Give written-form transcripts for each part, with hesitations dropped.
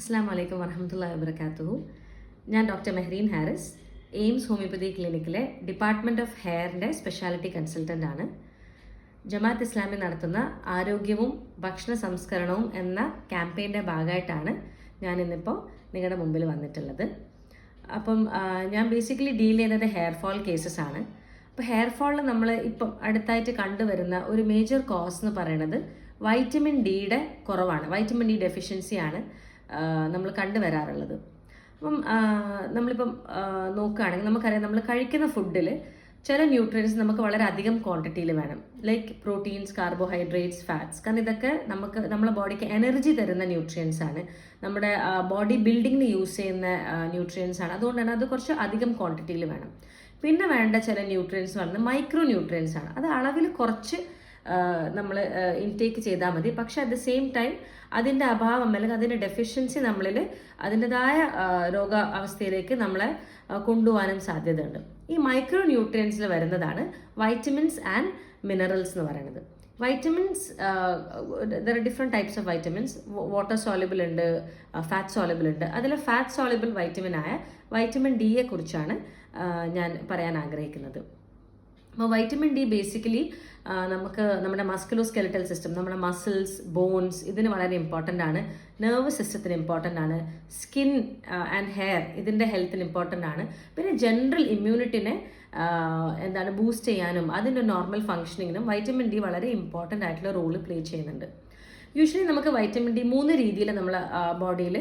അസ്സാം വലൈക്കും വറഹമത്തുള്ളാഹി വബറകാതുഹു. ഞാൻ doctor Mehreen Haris, AIMS homeopathy ക്ലിനിക്കിലെ ഡിപ്പാർട്ട്മെൻറ്റ് ഓഫ് ഹെയറിൻ്റെ സ്പെഷ്യാലിറ്റി കൺസൾട്ടൻ്റ് ആണ്. ജമാഅത്ത് ഇസ്ലാമി നടത്തുന്ന ആരോഗ്യവും ഭക്ഷണ സംസ്കരണവും എന്ന ക്യാമ്പയിൻ്റെ ഭാഗമായിട്ടാണ് ഞാൻ ഇന്നിപ്പോൾ നിങ്ങളുടെ മുമ്പിൽ വന്നിട്ടുള്ളത്. അപ്പം ഞാൻ ബേസിക്കലി ഡീൽ ചെയ്യുന്നത് ഹെയർ ഫോൾ കേസസ് ആണ്. അപ്പോൾ ഹെയർ ഫോളിൽ നമ്മൾ ഇപ്പം അടുത്തായിട്ട് കണ്ടുവരുന്ന ഒരു മേജർ കോസ് എന്ന് പറയുന്നത് വൈറ്റമിൻ ഡിയുടെ കുറവാണ്. വൈറ്റമിൻ ഡി ഡെഫിഷ്യൻസിയാണ് നമ്മൾ കണ്ടുവരാറുള്ളത്. അപ്പം നമ്മളിപ്പം നോക്കുകയാണെങ്കിൽ നമുക്കറിയാം, നമ്മൾ കഴിക്കുന്ന ഫുഡിൽ ചില ന്യൂട്രിയൻസ് നമുക്ക് വളരെ അധികം ക്വാണ്ടിറ്റിയിൽ വേണം, ലൈക്ക് പ്രോട്ടീൻസ്, കാർബോഹൈഡ്രേറ്റ്സ്, ഫാറ്റ്സ്. കാരണം ഇതൊക്കെ നമ്മുടെ ബോഡിക്ക് എനർജി തരുന്ന ന്യൂട്രിയൻസ് ആണ്, നമ്മുടെ ബോഡി ബിൽഡിങ്ങിന് യൂസ് ചെയ്യുന്ന ന്യൂട്രിയൻസ് ആണ്. അതുകൊണ്ടാണ് അത് കുറച്ച് അധികം ക്വാണ്ടിറ്റിയിൽ വേണം. പിന്നെ വേണ്ട ചില ന്യൂട്രിയൻസ് പറയുന്നത് മൈക്രോ ന്യൂട്രിയൻസ് ആണ്. അത് അളവിൽ കുറച്ച് നമ്മൾ ഇൻടേക്ക് ചെയ്താൽ മതി. പക്ഷെ അറ്റ് ദ സെയിം ടൈം അതിൻ്റെ അഭാവം അല്ലെങ്കിൽ അതിൻ്റെ ഡെഫിഷ്യൻസി നമ്മളിൽ അതിൻ്റെതായ രോഗ അവസ്ഥയിലേക്ക് നമ്മളെ കൊണ്ടുപോകാനും സാധ്യതയുണ്ട്. ഈ മൈക്രോ ന്യൂട്രിയൻസിൽ വരുന്നതാണ് വൈറ്റമിൻസ് ആൻഡ് മിനറൽസ് എന്ന് പറയുന്നത്. Vitamins there are different types of vitamins. Water soluble ഉണ്ട്, ഫാറ്റ് സോളിബിൾ ഉണ്ട്. അതിൽ ഫാറ്റ് സോളിബിൾ വൈറ്റമിനായ വൈറ്റമിൻ ഡിയെ കുറിച്ചാണ് ഞാൻ പറയാൻ ആഗ്രഹിക്കുന്നത്. അപ്പോൾ വൈറ്റമിൻ ഡി ബേസിക്കലി നമുക്ക് നമ്മുടെ മസ്കുലോസ്കെലറ്റൽ സിസ്റ്റം, നമ്മുടെ മസിൽസ്, ബോൺസ്, ഇതിന് വളരെ ഇമ്പോർട്ടൻ്റ് ആണ്. നെർവസ് സിസ്റ്റത്തിന് ഇമ്പോർട്ടൻ്റ് ആണ്. സ്കിൻ ആൻഡ് ഹെയർ ഇതിൻ്റെ ഹെൽത്തിന് ഇമ്പോർട്ടൻ്റ് ആണ്. പിന്നെ ജനറൽ ഇമ്മ്യൂണിറ്റിനെ ബൂസ്റ്റ് ചെയ്യാനും അതിൻ്റെ നോർമൽ ഫങ്ഷനിങ്ങിനും വൈറ്റമിൻ ഡി വളരെ ഇമ്പോർട്ടൻ്റ് ആയിട്ടുള്ള റോള് പ്ലേ ചെയ്യുന്നുണ്ട്. യൂഷ്വലി നമുക്ക് വൈറ്റമിൻ ഡി 3 രീതിയിൽ നമ്മളെ ബോഡിയിൽ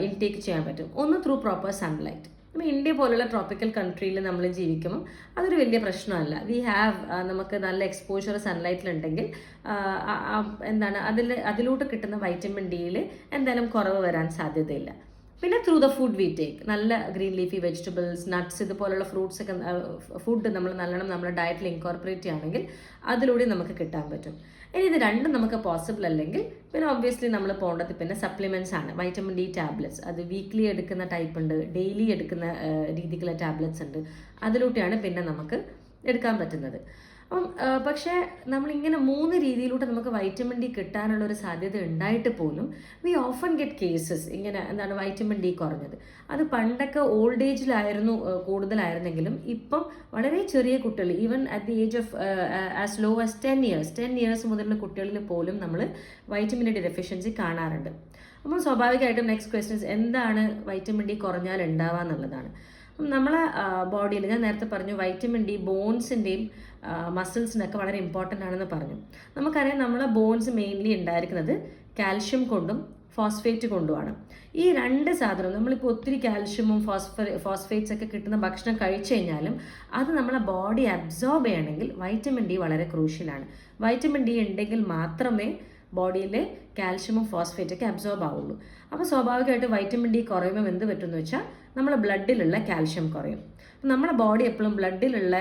ഇൻടേക്ക് ചെയ്യാൻ പറ്റും. ഒന്ന് ത്രൂ പ്രോപ്പർ സൺലൈറ്റ്. നമ്മൾ ഇന്ത്യ പോലുള്ള ട്രോപ്പിക്കൽ കൺട്രിയിൽ നമ്മൾ ജീവിക്കുമ്പോൾ അതൊരു വലിയ പ്രശ്നമല്ല. വി ഹാവ് നമുക്ക് നല്ല എക്സ്പോഷർ സൺലൈറ്റിലുണ്ടെങ്കിൽ അതിലൂടെ കിട്ടുന്ന വൈറ്റമിൻ ഡിയിൽ എന്തായാലും കുറവ് വരാൻ സാധ്യതയില്ല. പിന്നെ through the food we take, നല്ല ഗ്രീൻ ലീഫി വെജിറ്റബിൾസ്, നട്ട്സ്, ഇതുപോലുള്ള ഫ്രൂട്ട്സ് ഒക്കെ ഫുഡ് നമ്മൾ നല്ലോണം നമ്മുടെ ഡയറ്റിൽ ഇൻകോർപ്പറേറ്റ് ചെയ്യുകയാണെങ്കിൽ അതിലൂടെ നമുക്ക് കിട്ടാൻ പറ്റും. ഇനി ഇത് രണ്ടും നമുക്ക് പോസിബിൾ അല്ലെങ്കിൽ പിന്നെ ഒബ്വിയസ്ലി നമ്മൾ പോകേണ്ടത് പിന്നെ സപ്ലിമെൻറ്റ്സ് ആണ്. വൈറ്റമിൻ ഡി ടാബ്ലറ്റ്സ്, അത് വീക്ക്ലി എടുക്കുന്ന ടൈപ്പ് ഉണ്ട്, ഡെയിലി എടുക്കുന്ന രീതിക്കുള്ള ടാബ്ലറ്റ്സ് ഉണ്ട്. അതിലൂടെയാണ് പിന്നെ നമുക്ക് എടുക്കാൻ പറ്റുന്നത്. അപ്പം പക്ഷേ നമ്മളിങ്ങനെ 3 രീതിയിലൂടെ നമുക്ക് വൈറ്റമിൻ ഡി കിട്ടാനുള്ള ഒരു സാധ്യത ഉണ്ടായിട്ട് പോലും വി ഓഫൺ ഗെറ്റ് കേസസ് ഇങ്ങനെ വൈറ്റമിൻ ഡി കുറഞ്ഞത്. അത് പണ്ടൊക്കെ ഓൾഡ് ഏജിലായിരുന്നു കൂടുതലായിരുന്നെങ്കിലും ഇപ്പം വളരെ ചെറിയ കുട്ടികൾ, even at the age of as low as 10 years മുതലുള്ള കുട്ടികളിൽ പോലും നമ്മൾ വൈറ്റമിൻ ഡി ഡെഫിഷ്യൻസി കാണാറുണ്ട്. അപ്പോൾ സ്വാഭാവികമായിട്ടും നെക്സ്റ്റ് ക്വസ്റ്റ്യൻസ് എന്താണ് വൈറ്റമിൻ ഡി കുറഞ്ഞാൽ ഉണ്ടാവുക എന്നുള്ളതാണ്. നമ്മളെ ബോഡിയിൽ ഞാൻ നേരത്തെ പറഞ്ഞു വൈറ്റമിൻ ഡി ബോൺസിൻ്റെയും മസിൽസിനൊക്കെ വളരെ ഇമ്പോർട്ടൻ്റ് ആണെന്ന് പറഞ്ഞു. നമുക്കറിയാം നമ്മളെ ബോൺസ് മെയിൻലി ഉണ്ടായിരിക്കുന്നത് കാൽഷ്യം കൊണ്ടും ഫോസ്ഫേറ്റ് കൊണ്ടുമാണ്. ഈ 2 സാധനവും നമ്മളിപ്പോൾ ഒത്തിരി കാൽഷ്യമും ഫോസ്ഫേറ്റ്സ് ഒക്കെ കിട്ടുന്ന ഭക്ഷണം കഴിച്ചു കഴിഞ്ഞാലും അത് നമ്മളെ ബോഡി അബ്സോർബ് ചെയ്യണമെങ്കിൽ വൈറ്റമിൻ ഡി വളരെ ക്രൂഷ്യലാണ്. വൈറ്റമിൻ ഡി ഉണ്ടെങ്കിൽ മാത്രമേ ബോഡിയിൽ കാൽഷ്യമും ഫോസ്ഫേറ്റൊക്കെ അബ്സോർബ് ആവുള്ളൂ. അപ്പോൾ സ്വാഭാവികമായിട്ട് വൈറ്റമിൻ ഡി കുറയുമ്പോൾ എന്ത് പറ്റുമെന്ന് വെച്ചാൽ നമ്മുടെ ബ്ലഡിലുള്ള കാൽഷ്യം കുറയും. നമ്മുടെ ബോഡി എപ്പോഴും ബ്ലഡിലുള്ള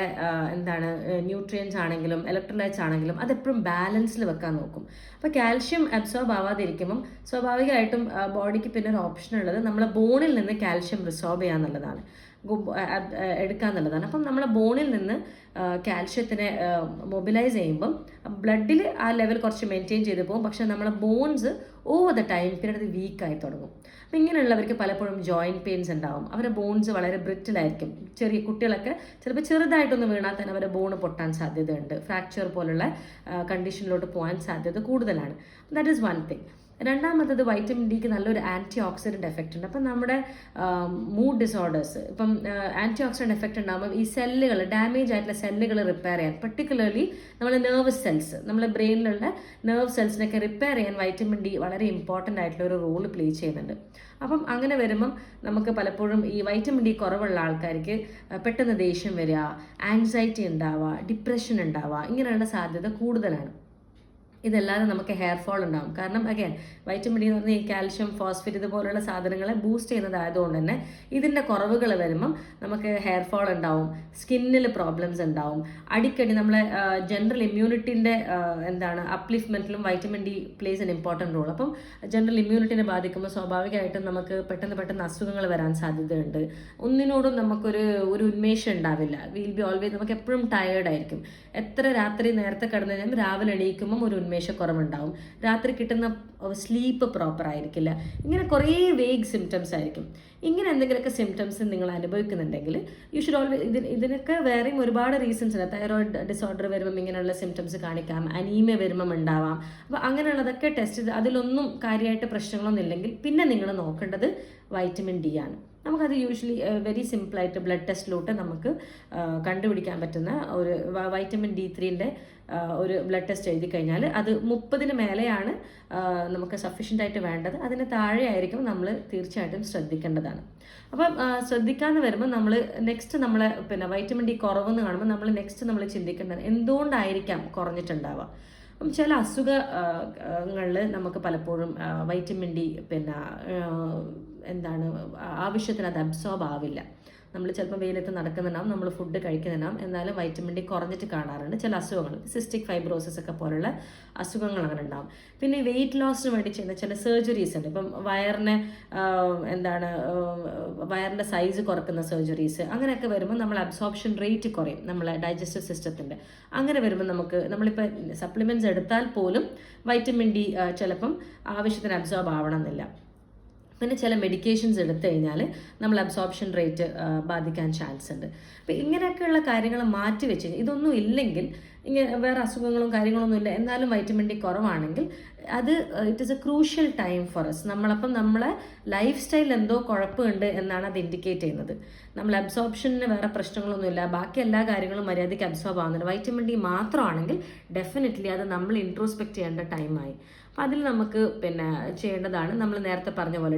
ന്യൂട്രിയൻസ് ആണെങ്കിലും ഇലക്ട്രോലൈറ്റ്സ് ആണെങ്കിലും അതെപ്പോഴും ബാലൻസിൽ വെക്കാൻ നോക്കും. അപ്പോൾ കാൽഷ്യം അബ്സോർബ് ആവാതിരിക്കുമ്പം സ്വാഭാവികമായിട്ടും ബോഡിക്ക് പിന്നെ ഒരു ഓപ്ഷൻ ഉള്ളത് നമ്മളെ ബോണിൽ നിന്ന് കാൽഷ്യം റിസോർബ് ചെയ്യാന്നുള്ളതാണ്, എടുക്കാന്നുള്ളതാണ്. അപ്പം നമ്മളെ ബോണിൽ നിന്ന് കാൽഷ്യത്തിനെ മൊബിലൈസ് ചെയ്യുമ്പം ബ്ലഡിൽ ആ ലെവൽ കുറച്ച് മെയിൻറ്റെയിൻ ചെയ്ത് പോകും. പക്ഷേ നമ്മളെ bones over the time period അത് വീക്കായി തുടങ്ങും. അപ്പം ഇങ്ങനെയുള്ളവർക്ക് പലപ്പോഴും ജോയിൻറ്റ് പെയിൻസ് ഉണ്ടാവും. അവരുടെ ബോൺസ് വളരെ ബ്രിറ്റിലായിരിക്കും. ചെറിയ കുട്ടികളൊക്കെ ചിലപ്പോൾ ചെറുതായിട്ടൊന്ന് വീണാൽ തന്നെ അവരുടെ ബോണ് പൊട്ടാൻ സാധ്യതയുണ്ട്. ഫ്രാക്ചർ പോലുള്ള കണ്ടീഷനിലോട്ട് പോകാൻ സാധ്യത കൂടുതലാണ്. That is one thing. രണ്ടാമത്തത് വൈറ്റമിൻ ഡിക്ക് നല്ലൊരു ആൻറ്റി ഓക്സിഡൻറ്റ് എഫക്റ്റ് ഉണ്ട്. അപ്പം നമ്മുടെ മൂഡ് ഡിസോർഡേഴ്സ്, ഇപ്പം ആൻറ്റി ഓക്സിഡൻറ്റ് എഫക്റ്റ് ഉണ്ടാകുമ്പോൾ ഈ സെല്ലുകൾ, ഡാമേജ് ആയിട്ടുള്ള സെല്ലുകൾ റിപ്പയർ ചെയ്യാൻ, പർട്ടിക്കുലർലി നമ്മളെ നെർവസ് സെൽസ്, നമ്മളെ ബ്രെയിനിലുള്ള നെർവ് സെൽസിനൊക്കെ റിപ്പയർ ചെയ്യാൻ വൈറ്റമിൻ ഡി വളരെ ഇമ്പോർട്ടൻ്റ് ആയിട്ടുള്ള ഒരു റോൾ പ്ലേ ചെയ്യുന്നുണ്ട്. അപ്പം അങ്ങനെ വരുമ്പം നമുക്ക് പലപ്പോഴും ഈ വൈറ്റമിൻ ഡി കുറവുള്ള ആൾക്കാർക്ക് പെട്ടെന്ന് ദേഷ്യം വരിക, ആൻസൈറ്റി ഉണ്ടാവുക, ഡിപ്രഷൻ ഉണ്ടാവുക, ഇങ്ങനെയുള്ള സാധ്യത കൂടുതലാണ്. ഇതല്ലാതെ നമുക്ക് ഹെയർ ഫോൾ ഉണ്ടാകും. കാരണം അഗൈൻ വൈറ്റമിൻ ഡി എന്ന് പറഞ്ഞാൽ ഈ കാൽഷ്യം, ഫോസ്ഫേറ്റ് ഇതുപോലുള്ള സാധനങ്ങളെ ബൂസ്റ്റ് ചെയ്യുന്നതായതുകൊണ്ട് തന്നെ ഇതിൻ്റെ കുറവുകൾ വരുമ്പം നമുക്ക് ഹെയർ ഫോൾ ഉണ്ടാവും, സ്കിന്നിൽ പ്രോബ്ലംസ് ഉണ്ടാവും. അടിക്കടി നമ്മളെ ജനറൽ ഇമ്മ്യൂണിറ്റിൻ്റെ അപ്ലിഫ്റ്റ്മെൻറ്റിലും vitamin D plays an important role. അപ്പം ജനറൽ ഇമ്മ്യൂണിറ്റിനെ ബാധിക്കുമ്പോൾ സ്വാഭാവികമായിട്ടും നമുക്ക് പെട്ടെന്ന് അസുഖങ്ങൾ വരാൻ സാധ്യതയുണ്ട്. ഒന്നിനോടും നമുക്കൊരു ഉന്മേഷം ഉണ്ടാവില്ല. വിൽ ബി ഓൾവേസ്, നമുക്ക് എപ്പോഴും ടയേർഡായിരിക്കും. എത്ര രാത്രി നേരത്തെ കിടന്നു കഴിഞ്ഞാൽ രാവിലെ എണീക്കുമ്പം ഒരു ഉന്മേഷക്കുറവുണ്ടാവും. രാത്രി കിട്ടുന്ന സ്ലീപ്പ് പ്രോപ്പർ ആയിരിക്കില്ല, ഇങ്ങനെ കുറേ വേഗ് സിംറ്റംസ് ആയിരിക്കും. ഇങ്ങനെ എന്തെങ്കിലുമൊക്കെ സിംറ്റംസ് നിങ്ങൾ അനുഭവിക്കുന്നുണ്ടെങ്കിൽ യു ഷുഡ് ഓൾവേസ്, ഇതിനൊക്കെ വേറെയും ഒരുപാട് റീസൺസ് ഉണ്ട്. തൈറോയിഡ് ഡിസോർഡർ വരുമ്പം ഇങ്ങനെയുള്ള സിംറ്റംസ് കാണിക്കാം, അനീമിയ വരുമ്പം ഉണ്ടാവാം. അപ്പോൾ അങ്ങനെയുള്ളതൊക്കെ ടെസ്റ്റ് ചെയ്ത് അതിലൊന്നും കാര്യമായിട്ട് പ്രശ്നങ്ങളൊന്നും ഇല്ലെങ്കിൽ പിന്നെ നിങ്ങൾ നോക്കേണ്ടത് വൈറ്റമിൻ ഡി ആണ്. നമുക്കത് യൂഷ്വലി വെരി സിമ്പിളായിട്ട് ബ്ലഡ് ടെസ്റ്റിലൂടെ നമുക്ക് കണ്ടുപിടിക്കാൻ പറ്റുന്ന ഒരു വൈറ്റമിൻ D3ൻ്റെ ഒരു ബ്ലഡ് ടെസ്റ്റ് എഴുതി കഴിഞ്ഞാൽ അത് 30 മേലെയാണ് നമുക്ക് സഫീഷ്യൻ്റ് ആയിട്ട് വേണ്ടത്. അതിന് താഴെ ആയിരിക്കും നമ്മൾ തീർച്ചയായിട്ടും ശ്രദ്ധിക്കേണ്ടതാണ്. അപ്പം ശ്രദ്ധിക്കാമെന്ന് വരുമ്പോൾ നമ്മൾ നെക്സ്റ്റ് നമ്മൾ പിന്നെ വൈറ്റമിൻ ഡി കുറവെന്ന് കാണുമ്പോൾ നമ്മൾ നെക്സ്റ്റ് നമ്മൾ ചിന്തിക്കേണ്ടത് എന്തുകൊണ്ടായിരിക്കാം കുറഞ്ഞിട്ടുണ്ടാവുക. അപ്പം ചില അസുഖങ്ങളിൽ നമുക്ക് പലപ്പോഴും വൈറ്റമിൻ ഡി പിന്നെ എന്താണ് ആവശ്യത്തിന് അത് അബ്സോർബ് ആവില്ല. നമ്മൾ ചിലപ്പോൾ വെയിലത്ത് നടക്കുന്നുണ്ടാവും, നമ്മൾ ഫുഡ് കഴിക്കുന്നുണ്ടാവും, എന്നാലും വൈറ്റമിൻ ഡി കുറഞ്ഞിട്ട് കാണാറുണ്ട് ചില അസുഖങ്ങൾ. സിസ്റ്റിക് ഫൈബ്രോസിസ് ഒക്കെ പോലുള്ള അസുഖങ്ങൾ അങ്ങനെ ഉണ്ടാവും. പിന്നെ വെയിറ്റ് ലോസിന് വേണ്ടി ചെയ്യുന്ന ചില സർജറീസ് ഉണ്ട്. ഇപ്പം വയറിൻ്റെ സൈസ് കുറക്കുന്ന സർജറീസ്, അങ്ങനെയൊക്കെ വരുമ്പോൾ നമ്മൾ അബ്സോർപ്ഷൻ റേറ്റ് കുറയും നമ്മളെ ഡൈജസ്റ്റീവ് സിസ്റ്റത്തിൻ്റെ. അങ്ങനെ വരുമ്പോൾ നമ്മളിപ്പോൾ സപ്ലിമെൻറ്റ്സ് എടുത്താൽ പോലും വൈറ്റമിൻ ഡി ചിലപ്പം ആവശ്യത്തിന് അബ്സോർബ് ആവണമെന്നില്ല. പിന്നെ ചില മെഡിക്കേഷൻസ് എടുത്തു കഴിഞ്ഞാൽ നമ്മൾ അബ്സോർപ്ഷൻ റേറ്റ് ബാധിക്കാൻ ചാൻസ് ഉണ്ട്. അപ്പോൾ ഇങ്ങനെയൊക്കെയുള്ള കാര്യങ്ങൾ മാറ്റി വെച്ച് ഇതൊന്നും ഇല്ലെങ്കിൽ, ഇങ്ങനെ വേറെ അസുഖങ്ങളും കാര്യങ്ങളൊന്നും ഇല്ല, എന്നാലും വൈറ്റമിൻ ഡി കുറവാണെങ്കിൽ അത് it is A crucial time for S. നമ്മളെ ലൈഫ് സ്റ്റൈൽ എന്തോ കുഴപ്പമുണ്ട് എന്നാണ് അത് ഇൻഡിക്കേറ്റ് ചെയ്യുന്നത്. നമ്മൾ അബ്സോർപ്ഷന് വേറെ പ്രശ്നങ്ങളൊന്നുമില്ല, ബാക്കി എല്ലാ കാര്യങ്ങളും മര്യാദയ്ക്ക് അബ്സോർബ് ആവുന്നുണ്ട്. വൈറ്റമിൻ ഡി മാത്രമാണെങ്കിൽ ഡെഫിനറ്റ്ലി അത് നമ്മൾ ഇൻട്രോസ്പെക്ട് ചെയ്യേണ്ട ടൈമായി. അപ്പോൾ അതിൽ നമുക്ക് പിന്നെ ചെയ്യേണ്ടതാണ് നമ്മൾ നേരത്തെ പറഞ്ഞ പോലെ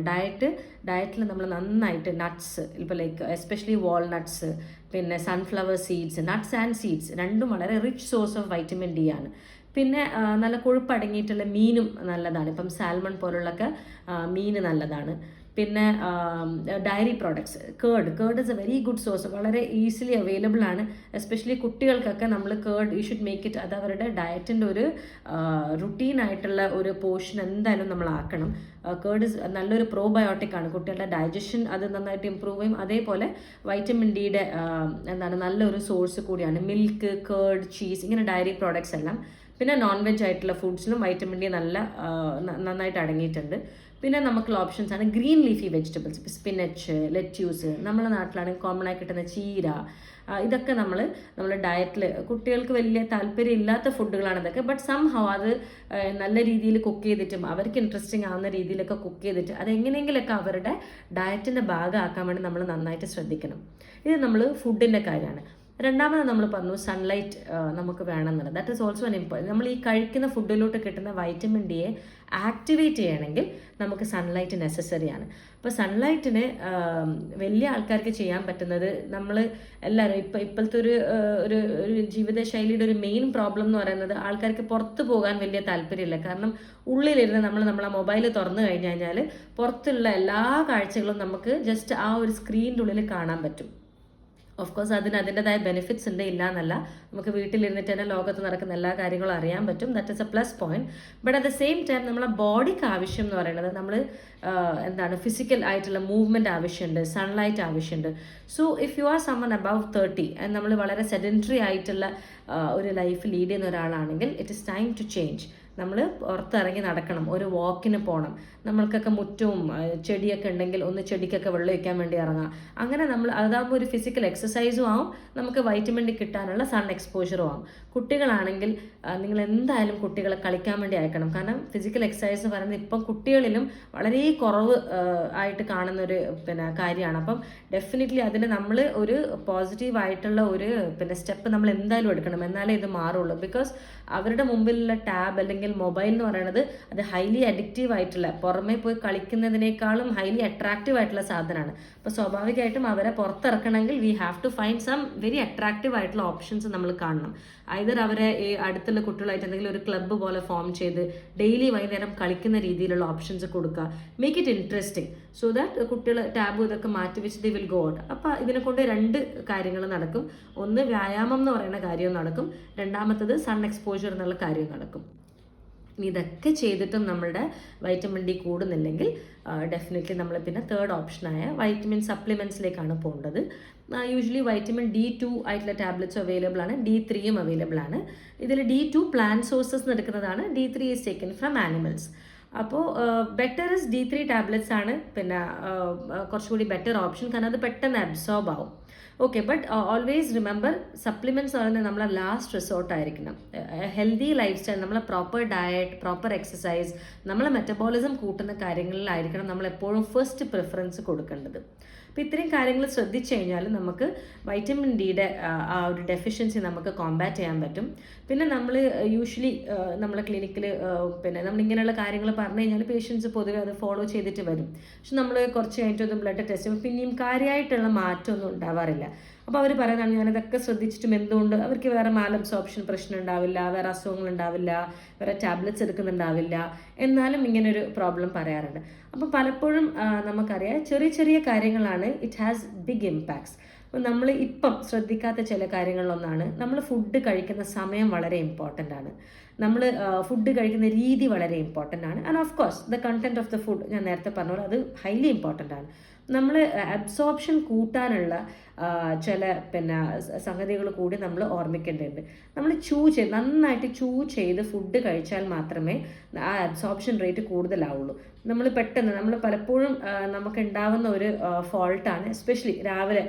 ഡയറ്റിൽ നമ്മൾ നന്നായിട്ട് നട്ട്സ്, ഇപ്പോൾ ലൈക്ക് എസ്പെഷ്യലി വാൾനട്ട്സ്, പിന്നെ sunflower seeds, nuts and seeds രണ്ടും വളരെ rich source of vitamin D ആണ്. പിന്നെ നല്ല കൊഴുപ്പടങ്ങിയിട്ടുള്ള മീനും നല്ലതാണ്. ഇപ്പം സാൽമൺ പോലുള്ളൊക്കെ മീൻ നല്ലതാണ്. പിന്നെ diary products, curd is A very good source, വളരെ ഈസിലി അവൈലബിൾ ആണ്. എസ്പെഷ്യലി കുട്ടികൾക്കൊക്കെ നമ്മൾ curd you should make it, അത് അവരുടെ ഡയറ്റിൻ്റെ ഒരു റുട്ടീനായിട്ടുള്ള ഒരു പോർഷൻ എന്തായാലും നമ്മൾ ആക്കണം. കേർഡ് ഇസ് നല്ലൊരു പ്രോബയോട്ടിക് ആണ്, കുട്ടികളുടെ ഡൈജഷൻ അത് നന്നായിട്ട് ഇമ്പ്രൂവ് ചെയ്യും. അതേപോലെ വൈറ്റമിൻ ഡിയുടെ നല്ലൊരു സോഴ്സ് കൂടിയാണ് മിൽക്ക്, കേർഡ്, ചീസ്, ഇങ്ങനെ ഡയറി പ്രോഡക്ട്സ് എല്ലാം. പിന്നെ നോൺ വെജ് ആയിട്ടുള്ള ഫുഡ്സിലും വൈറ്റമിൻ ഡി നന്നായിട്ട് അടങ്ങിയിട്ടുണ്ട്. പിന്നെ നമുക്കുള്ള ഓപ്ഷൻസ് ആണ് ഗ്രീൻ ലീഫി വെജിറ്റബിൾസ്, ഇപ്പോൾ സ്പിനച്ച്, ലെറ്റ്യൂസ്, നമ്മുടെ നാട്ടിലാണെങ്കിൽ കോമൺ ആയി കിട്ടുന്ന ചീര, ഇതൊക്കെ നമ്മുടെ ഡയറ്റിൽ കുട്ടികൾക്ക് വലിയ താല്പര്യം ഇല്ലാത്ത ഫുഡുകളാണ് ഇതൊക്കെ. ബട്ട് സംഹൗ അത് നല്ല രീതിയിൽ കുക്ക് ചെയ്തിട്ടും അവർക്ക് ഇൻട്രസ്റ്റിംഗ് ആവുന്ന രീതിയിലൊക്കെ കുക്ക് ചെയ്തിട്ട് അതെങ്ങനെയെങ്കിലൊക്കെ അവരുടെ ഡയറ്റിൻ്റെ ഭാഗമാക്കാൻ വേണ്ടി നമ്മൾ നന്നായിട്ട് ശ്രദ്ധിക്കണം. ഇത് നമ്മൾ ഫുഡിൻ്റെ കാര്യമാണ്. രണ്ടാമത് നമ്മൾ പറഞ്ഞു സൺലൈറ്റ് നമുക്ക് വേണം എന്നുള്ളത്. That is also an important. നമ്മൾ ഈ കഴിക്കുന്ന ഫുഡിലോട്ട് കിട്ടുന്ന വൈറ്റമിൻ ഡിയെ ആക്ടിവേറ്റ് ചെയ്യണമെങ്കിൽ നമുക്ക് സൺലൈറ്റ് നെസസറിയാണ്. അപ്പോൾ സൺലൈറ്റിന് വലിയ ആൾക്കാർക്ക് ചെയ്യാൻ പറ്റുന്നത്, നമ്മൾ എല്ലാവരും ഇപ്പോഴത്തെ ഒരു ജീവിതശൈലിയുടെ ഒരു മെയിൻ പ്രോബ്ലം എന്ന് പറയുന്നത് ആൾക്കാർക്ക് പുറത്ത് പോകാൻ വലിയ താല്പര്യമില്ല. കാരണം ഉള്ളിലിരുന്ന് നമ്മളെ മൊബൈൽ തുറന്നു കഴിഞ്ഞാൽ പുറത്തുള്ള എല്ലാ കാഴ്ചകളും നമുക്ക് ജസ്റ്റ് ആ ഒരു സ്ക്രീനിൻ്റെ ഉള്ളിൽ കാണാൻ പറ്റും. ഓഫ് കോഴ്സ് അതിൻ്റെതായ ബെനിഫിറ്റ്സ് ഉണ്ട്, ഇല്ല എന്നല്ല. നമുക്ക് വീട്ടിലിരുന്നിട്ട് തന്നെ ലോകത്ത് നടക്കുന്ന എല്ലാ കാര്യങ്ങളും അറിയാൻ പറ്റും. That is A plus point. But at the same time നമ്മളെ ബോഡിക്ക് ആവശ്യം എന്ന് പറയുന്നത് നമ്മൾ ഫിസിക്കൽ ആയിട്ടുള്ള മൂവ്മെൻറ്റ് ആവശ്യമുണ്ട്, സൺലൈറ്റ് ആവശ്യമുണ്ട്. So if you are someone above 30 നമ്മൾ വളരെ സെഡൻറ്ററി ആയിട്ടുള്ള ഒരു ലൈഫ് ലീഡ് ചെയ്യുന്ന ഒരാളാണെങ്കിൽ it is time to change. നമ്മൾ പുറത്തിറങ്ങി നടക്കണം, ഒരു വാക്കിന് പോകണം. നമ്മൾക്കൊക്കെ മുറ്റവും ചെടിയൊക്കെ ഉണ്ടെങ്കിൽ ഒന്ന് ചെടിക്കൊക്കെ വെള്ളം വയ്ക്കാൻ വേണ്ടി ഇറങ്ങാം. അങ്ങനെ അതാകുമ്പോൾ ഒരു ഫിസിക്കൽ എക്സസൈസും ആവും, നമുക്ക് വൈറ്റമിൻ ഡി കിട്ടാനുള്ള സൺ എക്സ്പോഷറും ആവും. കുട്ടികളാണെങ്കിൽ നിങ്ങൾ എന്തായാലും കുട്ടികളെ കളിക്കാൻ വേണ്ടി അയക്കണം. കാരണം ഫിസിക്കൽ എക്സസൈസ് പറയുന്നത് ഇപ്പം കുട്ടികളിലും വളരെ കുറവ് ആയിട്ട് കാണുന്നൊരു കാര്യമാണ്. അപ്പം ഡെഫിനറ്റ്ലി അതിന് നമ്മൾ ഒരു പോസിറ്റീവായിട്ടുള്ള ഒരു സ്റ്റെപ്പ് നമ്മൾ എന്തായാലും എടുക്കണം, എന്നാലേ ഇത് മാറുള്ളൂ. ബിക്കോസ് അവരുടെ മുമ്പിലുള്ള ടാബ് അല്ലെങ്കിൽ മൊബൈൽ എന്ന് പറയുന്നത് അത് ഹൈലി അഡിക്റ്റീവ് ആയിട്ടുള്ള, പുറമേ പോയി കളിക്കുന്നതിനേക്കാളും ഹൈലി അട്രാക്റ്റീവ് ആയിട്ടുള്ള സാധനമാണ്. അപ്പോൾ സ്വാഭാവികമായിട്ടും അവരെ പുറത്തിറക്കണമെങ്കിൽ we have to find some very attractive ആയിട്ടുള്ള ഓപ്ഷൻസ് നമ്മൾ കാണണം. ഐദർ അവരെ ഈ അടുത്തുള്ള കുട്ടികളായിട്ട് എന്തെങ്കിലും ഒരു ക്ലബ്ബ് പോലെ ഫോം ചെയ്ത് ഡെയിലി വൈകുന്നേരം കളിക്കുന്ന രീതിയിലുള്ള ഓപ്ഷൻസ് കൊടുക്കുക. Make it interesting so that കുട്ടികൾ ടാബ് ഇതൊക്കെ മാറ്റി വെച്ച് ദി വിൽ ഗോ ഔട്ട്. അപ്പോൾ ഇതിനെ കൊണ്ട് 2 കാര്യങ്ങൾ നടക്കും. ഒന്ന് വ്യായാമം എന്ന് പറയുന്ന കാര്യവും നടക്കും, രണ്ടാമത്തത് സൺ എക്സ്പോഷർ എന്നുള്ള കാര്യവും നടക്കും. ഇനി ഇതൊക്കെ ചെയ്തിട്ടും നമ്മളുടെ വൈറ്റമിൻ ഡി കൂടുന്നില്ലെങ്കിൽ ഡെഫിനറ്റ്ലി നമ്മൾ പിന്നെ തേർഡ് ഓപ്ഷനായ വൈറ്റമിൻ സപ്ലിമെൻറ്റ്സിലേക്കാണ് പോകേണ്ടത്. യൂഷ്വലി വൈറ്റമിൻ D2 ആയിട്ടുള്ള ടാബ്ലറ്റ്സ് അവൈലബിൾ ആണ്, D3യും അവൈലബിൾ ആണ്. ഇതിൽ D2 പ്ലാന്റ് സോഴ്സസ് എടുക്കുന്നതാണ്, D3 is taken from animals. അപ്പോൾ ബെറ്റർ ഇസ് D3 ടാബ്ലറ്റ്സ് ആണ് പിന്നെ കുറച്ചുകൂടി ബെറ്റർ ഓപ്ഷൻ, കാരണം അത് പെട്ടെന്ന് അബ്സോർബ് ആവും. Okay, but always remember supplements പറയുന്നത് നമ്മളെ ലാസ്റ്റ് റിസോർട്ട് ആയിരിക്കണം. ഹെൽത്തി ലൈഫ് സ്റ്റൈൽ, നമ്മളെ പ്രോപ്പർ ഡയറ്റ്, പ്രോപ്പർ എക്സസൈസ്, നമ്മളെ മെറ്റബോളിസം കൂട്ടുന്ന കാര്യങ്ങളിലായിരിക്കണം നമ്മൾ എപ്പോഴും ഫസ്റ്റ് പ്രിഫറൻസ് കൊടുക്കേണ്ടത്. അപ്പോൾ ഇത്രയും കാര്യങ്ങൾ ശ്രദ്ധിച്ചു കഴിഞ്ഞാൽ നമുക്ക് വൈറ്റമിൻ ഡിയുടെ ആ ഒരു ഡെഫിഷ്യൻസി നമുക്ക് കോമ്പാറ്റ് ചെയ്യാൻ പറ്റും. പിന്നെ നമ്മൾ യൂഷ്വലി നമ്മളെ ക്ലിനിക്കിൽ പിന്നെ നമ്മളിങ്ങനെയുള്ള കാര്യങ്ങൾ പറഞ്ഞു കഴിഞ്ഞാൽ പേഷ്യൻസ് പൊതുവെ അത് ഫോളോ ചെയ്തിട്ട് വരും. പക്ഷെ നമ്മൾ കുറച്ച് കഴിഞ്ഞിട്ടൊന്നും ബ്ലഡ് ടെസ്റ്റ് ചെയ്യുമ്പോൾ പിന്നെയും കാര്യമായിട്ടുള്ള മാറ്റമൊന്നും ഉണ്ടാവാറില്ല. അപ്പോൾ അവർ പറയുന്നതാണ് ഞാനിതൊക്കെ ശ്രദ്ധിച്ചിട്ടും എന്തുകൊണ്ട് അവർക്ക് വേറെ മാലബ്സോർപ്ഷൻ പ്രശ്നം ഉണ്ടാവില്ല, വേറെ അസുഖങ്ങൾ ഉണ്ടാവില്ല, വേറെ ടാബ്ലറ്റ്സ് എടുക്കുന്നുണ്ടാവില്ല, എന്നാലും ഇങ്ങനൊരു പ്രോബ്ലം പറയാറുണ്ട്. അപ്പോൾ പലപ്പോഴും നമുക്കറിയാം ചെറിയ ചെറിയ കാര്യങ്ങളാണ് ഇറ്റ് ഹാസ് ബിഗ് ഇമ്പാക്ട്സ്. അപ്പോൾ നമ്മൾ ഇപ്പം ശ്രദ്ധിക്കാത്ത ചില കാര്യങ്ങളിലൊന്നാണ് നമ്മൾ ഫുഡ് കഴിക്കുന്ന സമയം വളരെ ഇമ്പോർട്ടൻ്റ് ആണ്. നമ്മൾ ഫുഡ് കഴിക്കുന്ന രീതി വളരെ ഇമ്പോർട്ടൻ്റ് ആണ്. And of course the content of the food ഞാൻ നേരത്തെ പറഞ്ഞ പോലെ അത് ഹൈലി ഇമ്പോർട്ടൻ്റ് ആണ്. നമ്മൾ അബ്സോർപ്ഷൻ കൂട്ടാനുള്ള ചില പിന്നെ സംഗതികൾ കൂടി നമ്മൾ ഓർമ്മിക്കേണ്ടതുണ്ട്. നമ്മൾ നന്നായിട്ട് ചൂ ചെയ്ത് ഫുഡ് കഴിച്ചാൽ മാത്രമേ ആ അബ്സോർപ്ഷൻ റേറ്റ് കൂടുതലാവുള്ളൂ. നമ്മൾ പലപ്പോഴും നമുക്ക് ഉണ്ടാവുന്ന ഒരു ഫോൾട്ടാണ്, എസ്പെഷ്യലി രാവിലെ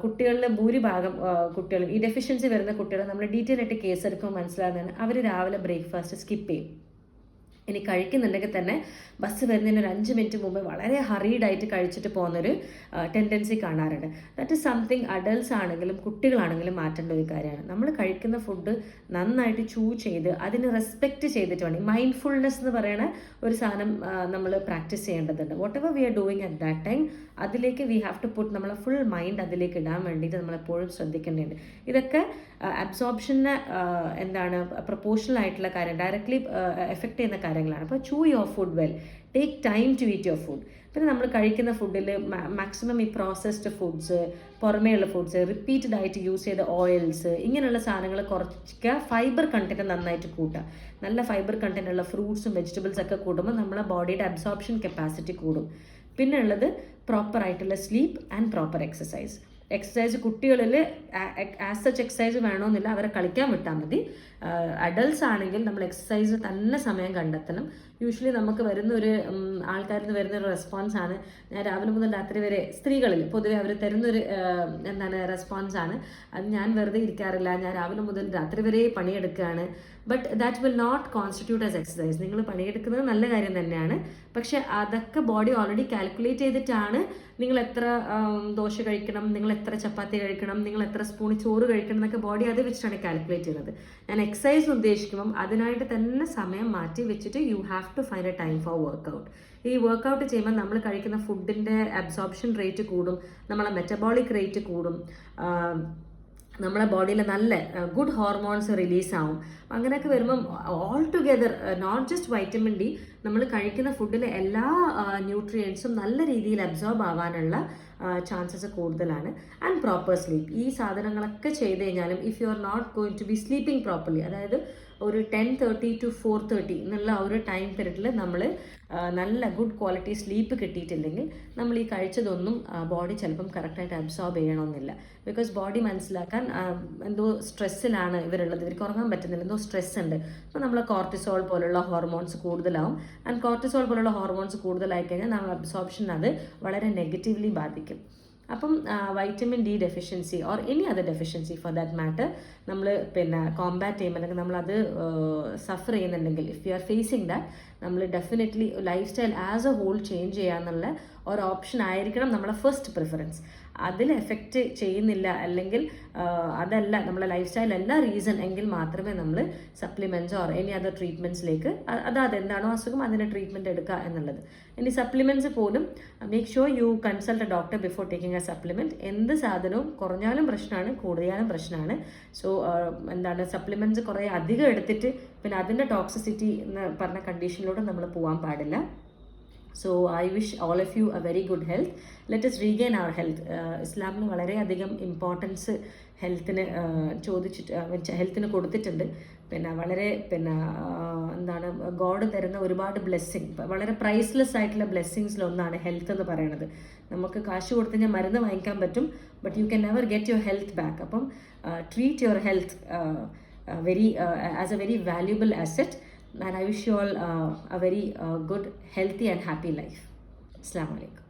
കുട്ടികളിലെ ഭൂരിഭാഗം കുട്ടികളും ഈ ഡെഫിഷ്യൻസി വരുന്ന കുട്ടികൾ നമ്മൾ ഡീറ്റെയിൽ ആയിട്ട് കേസ് എടുക്കുമ്പോൾ മനസ്സിലാകുന്നതാണ് അവർ രാവിലെ ബ്രേക്ക്ഫാസ്റ്റ് സ്കിപ്പ് ചെയ്യും. ഇനി കഴിക്കുന്നുണ്ടെങ്കിൽ തന്നെ ബസ് വരുന്നതിന് ഒരു 5 മിനിറ്റ് മുമ്പ് വളരെ ഹറീഡായിട്ട് കഴിച്ചിട്ട് പോകുന്നൊരു ടെൻഡൻസി കാണാറുണ്ട്. ദാറ്റ് ഇസ് സംതിങ് അഡൾട്ട്സ് ആണെങ്കിലും കുട്ടികളാണെങ്കിലും മാറ്റേണ്ട ഒരു കാര്യമാണ്. നമ്മൾ കഴിക്കുന്ന ഫുഡ് നന്നായിട്ട് ചെയ്ത് അതിന് റെസ്പെക്റ്റ് ചെയ്തിട്ട് വേണം. മൈൻഡ്ഫുൾനെസ് എന്ന് പറയുന്ന ഒരു സാധനം നമ്മൾ പ്രാക്ടീസ് ചെയ്യേണ്ടതുണ്ട്. Whatever we are doing at that time അതിലേക്ക് വി ഹാവ് ടു പുട്ട് നമ്മളെ ഫുൾ മൈൻഡ് അതിലേക്ക് ഇടാൻ വേണ്ടിയിട്ട് നമ്മളെപ്പോഴും ശ്രദ്ധിക്കേണ്ടതുണ്ട്. ഇതൊക്കെ അബ്സോർപ്ഷന് പ്രൊപ്പോർഷണൽ ആയിട്ടുള്ള കാര്യം, ഡയറക്ട്ലി എഫക്റ്റ് ചെയ്യുന്ന കാര്യങ്ങളാണ്. അപ്പോൾ chew your food well, take time to eat your food. പിന്നെ നമ്മൾ കഴിക്കുന്ന ഫുഡിൽ മാക്സിമം ഈ പ്രോസസ്ഡ് ഫുഡ്സ്, പുറമേയുള്ള ഫുഡ്സ്, റിപ്പീറ്റഡ് ആയിട്ട് യൂസ് ചെയ്ത ഓയിൽസ്, ഇങ്ങനെയുള്ള സാധനങ്ങൾ കുറയ്ക്കുക. ഫൈബർ കണ്ടന്റ് നന്നായിട്ട് കൂട്ടുക. നല്ല ഫൈബർ കണ്ടന്റ് ഉള്ള ഫ്രൂട്ട്സും വെജിറ്റബിൾസ് ഒക്കെ കൂടുമ്പോൾ നമ്മളെ ബോഡിയുടെ അബ്സോർപ്ഷൻ കപ്പാസിറ്റി കൂടും. പിന്നെ ഉള്ളത് പ്രോപ്പർ ആയിട്ടുള്ള സ്ലീപ്പ് ആൻഡ് പ്രോപ്പർ എക്സസൈസ് കുട്ടികളിൽ ആസ് സച്ച് എക്സസൈസ് വേണമെന്നില്ല, അവരെ കളിക്കാൻ വിട്ടാൽ മതി. അഡൾട്ട്സ് ആണെങ്കിൽ നമ്മൾ എക്സസൈസ് തന്നെ സമയം കണ്ടെത്തണം. യൂഷ്വലി നമുക്ക് ആൾക്കാരിൽ നിന്ന് വരുന്നൊരു റെസ്പോൺസാണ്, ഞാൻ രാവിലെ മുതൽ രാത്രി വരെ, സ്ത്രീകളിൽ പൊതുവെ അവർ തരുന്നൊരു റെസ്പോൺസാണ്, അത് ഞാൻ വെറുതെ ഇരിക്കാറില്ല, ഞാൻ രാവിലെ മുതൽ രാത്രി വരെ പണിയെടുക്കുകയാണ്. But that will not constitute as exercise. നിങ്ങൾ പണിയെടുക്കുന്നത് നല്ല കാര്യം തന്നെയാണ്, പക്ഷെ അതൊക്കെ ബോഡി ഓൾറെഡി കാൽക്കുലേറ്റ് ചെയ്തിട്ടാണ് നിങ്ങൾ എത്ര ദോശ കഴിക്കണം, നിങ്ങൾ എത്ര ചപ്പാത്തി കഴിക്കണം, നിങ്ങൾ എത്ര സ്പൂൺ ചോറ് കഴിക്കണം എന്നൊക്കെ ബോഡി അത് വെച്ചിട്ടാണ് കാൽക്കുലേറ്റ് ചെയ്യുന്നത്. ഞാൻ എക്സസൈസ് ഉദ്ദേശിക്കുമ്പം അതിനായിട്ട് തന്നെ സമയം മാറ്റി വെച്ചിട്ട് you have to find a time for workout. ഈ വർക്കൗട്ട് ചെയ്യുമ്പോൾ നമ്മൾ കഴിക്കുന്ന ഫുഡിൻ്റെ അബ്സോർപ്ഷൻ റേറ്റ് കൂടും, നമ്മളെ മെറ്റബോളിക് റേറ്റ് കൂടും, നമ്മളെ ബോഡിയിൽ നല്ല ഗുഡ് ഹോർമോൺസ് റിലീസാവും. അങ്ങനെയൊക്കെ വരുമ്പം all together not just vitamin D, നമ്മൾ കഴിക്കുന്ന ഫുഡിലെ എല്ലാ ന്യൂട്രിയൻസും നല്ല രീതിയിൽ അബ്സോർബ് ആവാനുള്ള ചാൻസസ് കൂടുതലാണ്. ആൻഡ് പ്രോപ്പർ സ്ലീപ്പ്, ഈ സാധനങ്ങളൊക്കെ ചെയ്ത് കഴിഞ്ഞാലും if you are not going to be sleeping properly, അതായത് ഒരു 10:30 to 4:30 എന്നുള്ള ആ ഒരു ടൈം പീരീഡിൽ നമ്മൾ നല്ല ഗുഡ് ക്വാളിറ്റി സ്ലീപ്പ് കിട്ടിയിട്ടില്ലെങ്കിൽ നമ്മൾ ഈ കഴിച്ചതൊന്നും ബോഡി ചിലപ്പം കറക്റ്റായിട്ട് അബ്സോർബ് ചെയ്യണമെന്നില്ല. ബിക്കോസ് ബോഡി മനസ്സിലാക്കാൻ എന്തോ സ്ട്രെസ്സിലാണ് ഇവരുള്ളത്, ഇവർക്ക് ഉറങ്ങാൻ പറ്റുന്നില്ല, എന്തോ സ്ട്രെസ് ഉണ്ട്. അപ്പോൾ നമ്മൾ കോർട്ടിസോൾ പോലുള്ള ഹോർമോൺസ് കൂടുതലാവും. ആൻഡ് കോർട്ടിസോൾ പോലുള്ള ഹോർമോൺസ് കൂടുതലായി കഴിഞ്ഞാൽ നമ്മൾ അബ്സോർപ്ഷൻ അത് വളരെ നെഗറ്റീവ്ലി ബാധിക്കും. അപ്പം vitamin D deficiency or any other deficiency for that matter നമ്മൾ കോമ്പാറ്റ് ചെയ്യുമ്പോൾ, അല്ലെങ്കിൽ നമ്മളത് സഫർ ചെയ്യുന്നുണ്ടെങ്കിൽ, if you are facing that, നമ്മൾ definitely life style as a whole change ചെയ്യാന്നുള്ള ഒരു ഓപ്ഷൻ ആയിരിക്കണം നമ്മളെ ഫസ്റ്റ് പ്രിഫറൻസ്. അതിൽ എഫക്റ്റ് ചെയ്യുന്നില്ല, അല്ലെങ്കിൽ അതല്ല നമ്മളെ ലൈഫ് സ്റ്റൈൽ അല്ല റീസൺ എങ്കിൽ മാത്രമേ നമ്മൾ സപ്ലിമെൻറ്റ്സ് ഓർ എനി അതർ ട്രീറ്റ്മെൻറ്റ്സിലേക്ക്, അതെന്താണോ അസുഖം അതിൻ്റെ ട്രീറ്റ്മെൻറ്റ് എടുക്കുക എന്നുള്ളത്. ഇനി സപ്ലിമെൻറ്റ്സ് പോലും make sure U consult A doctor before taking A supplement. എന്ത് സാധനവും കുറഞ്ഞാലും പ്രശ്നമാണ്, കൂടിയാലും പ്രശ്നമാണ്. സോ സപ്ലിമെൻറ്റ്സ് കുറേ അധികം എടുത്തിട്ട് പിന്നെ അതിൻ്റെ ടോക്സിസിറ്റി എന്ന് പറഞ്ഞ കണ്ടീഷനിലൂടെ നമ്മൾ പോകാൻ പാടില്ല. So I wish all of you a very good health. Let us regain our health. ഇസ്ലാമിന് വളരെയധികം ഇമ്പോർട്ടൻസ് ഹെൽത്തിന് കൊടുത്തിട്ടുണ്ട്. പിന്നെ വളരെ ഗോഡ് തരുന്ന ഒരുപാട് ബ്ലെസ്സിങ്, വളരെ പ്രൈസ്ലെസ് ആയിട്ടുള്ള ബ്ലെസ്സിങ്സിലൊന്നാണ് ഹെൽത്ത് എന്ന് പറയുന്നത്. നമുക്ക് കാശ് കൊടുത്ത് കഴിഞ്ഞാൽ മരുന്ന് വാങ്ങിക്കാൻ പറ്റും, but you can never get your health back. അപ്പം treat your health as a very valuable asset. And I wish you all a very good, healthy and happy life. Assalamu alaikum.